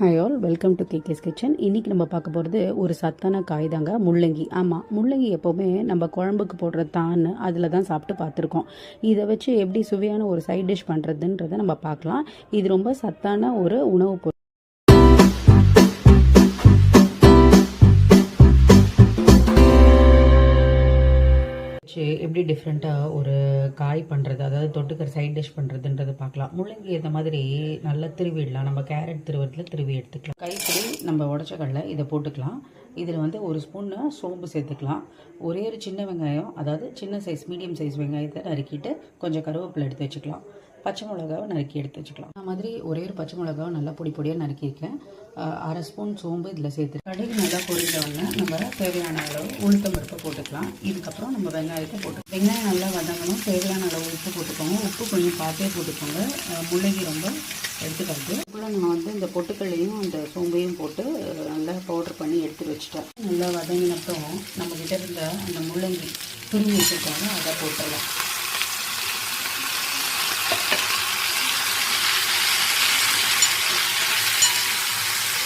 Hi all, welcome to KKS kitchen. இன்றைக்கி நம்ம பார்க்க போகிறது ஒரு சத்தான காய் தாங்க, முள்ளங்கி. ஆமாம், முள்ளங்கி எப்போவுமே நம்ம குழம்புக்கு போடுற தான் அதில் தான் சாப்பிட்டு பார்த்துருக்கோம். இதை வச்சு எப்படி சுவையான ஒரு சைட் டிஷ் பண்ணுறதுன்றதை நம்ம பார்க்கலாம். இது ரொம்ப சத்தான ஒரு உணவுப் பொருள். எப்படி டிஃப்ரெண்ட்டாக ஒரு காய் பண்ணுறது, அதாவது தொட்டுக்கிற சைட் டிஷ் பண்ணுறதுன்றதை பார்க்கலாம். முள்ளங்கி இந்த மாதிரி நல்லா திருவிடலாம். நம்ம கேரட் திருவத்தில் திருவி எடுத்துக்கலாம். கைப்பிடி நம்ம உடச்ச கடலை இதை போட்டுக்கலாம். இதில் வந்து ஒரு ஸ்பூன் சோம்பு சேர்த்துக்கலாம். ஒரே ஒரு சின்ன வெங்காயம், அதாவது சின்ன சைஸ் மீடியம் சைஸ் வெங்காயத்தை நறுக்கிட்டு கொஞ்சம் கருவேப்பிலை எடுத்து வச்சுக்கலாம். பச்சை மிளகாவை நறுக்கி எடுத்து வச்சுக்கலாம். அந்த மாதிரி ஒரே ஒரு பச்சை மிளகாவை நல்லா பொடி பொடியாக நறுக்கியிருக்கேன். அரை ஸ்பூன் சோம்பு இதில் சேர்த்து கடுகு நல்லா பொரிஞ்சோடனே நம்ம தேவையான அளவு உளுத்தம் பருப்பை போட்டுக்கலாம். இதுக்கப்புறம் நம்ம வெங்காயத்தை வெங்காயம் நல்லா வதங்கணும். தேவையான அளவு உப்பு போட்டுக்கோங்க. உப்பு கொஞ்சம் பார்த்தே போட்டுக்கோங்க, முள்ளங்கி ரொம்ப எடுத்துக்காது. இப்போ நான் வந்து இந்த பொட்டுக்கல்லையும் அந்த சோம்பையும் போட்டு நல்லா பவுடர் பண்ணி எடுத்து வச்சுட்டேன். நல்லா வதங்கினப்புறம் நம்மக்கிட்ட இருந்த அந்த முள்ளங்கி துருவி வச்சுருக்காங்க, அதை போட்டுடலாம்.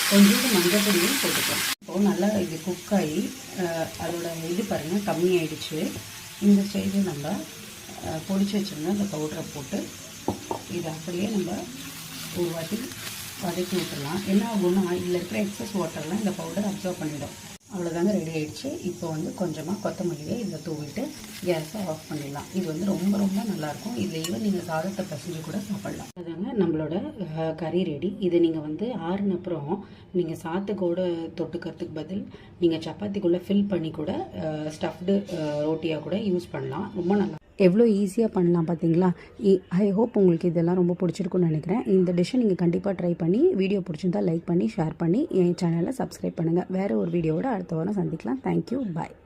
கொஞ்சோண்டு மஞ்சள் பொடியும் போட்டுக்கலாம். இப்போது நல்லா இது குக் ஆகி அதோட இது பாருங்கள் கம்மியாயிடுச்சு. இந்த ஸ்டேஜில் நம்ம பொடிச்சு வச்சுருந்தோம் அந்த பவுடரை போட்டு இதை அப்படியே நம்ம ஒரு வாட்டி வதக்கி விட்டுடலாம். என்ன ஆகும்னா இதில் இருக்கிற எக்ஸஸ் வாட்டர்லாம் இந்த பவுடர் அப்சர்வ் பண்ணிடும். அவ்வளோதாங்க, ரெடி ஆகிடுச்சு. இப்போ வந்து கொஞ்சமாக கொத்தமல்லியை இதில் தூவிட்டு கேஸை ஆஃப் பண்ணிடலாம். இது வந்து ரொம்ப ரொம்ப நல்லாயிருக்கும். இதில் ஈவன் நீங்கள் சாதத்தை பசஞ்சு கூட சாப்பிட்லாம். அதாங்க நம்மளோட கறி ரெடி. இதை நீங்கள் வந்து ஆறுன அப்புறம் நீங்கள் சாத்துக்கூட தொட்டுக்கிறதுக்கு பதில் நீங்கள் சப்பாத்திக்குள்ளே ஃபில் பண்ணி கூட ஸ்டஃப்டு ரோட்டியாக கூட யூஸ் பண்ணலாம். ரொம்ப நல்லா, எவ்வளோ ஈஸியாக பண்ணலாம் பார்த்தீங்களா. ஐ ஹோப் உங்களுக்கு இதெல்லாம் ரொம்ப பிடிச்சிருக்குன்னு நினைக்கிறேன். இந்த டிஷ்ஷை நீங்கள் கண்டிப்பாக ட்ரை பண்ணி வீடியோ பிடிச்சிருந்தா லைக் பண்ணி ஷேர் பண்ணி என் சேனலை சப்ஸ்கிரைப் பண்ணுங்கள். வேறு ஒரு வீடியோவோட அடுத்த வாரம் சந்திக்கலாம். தேங்க்யூ, பாய்.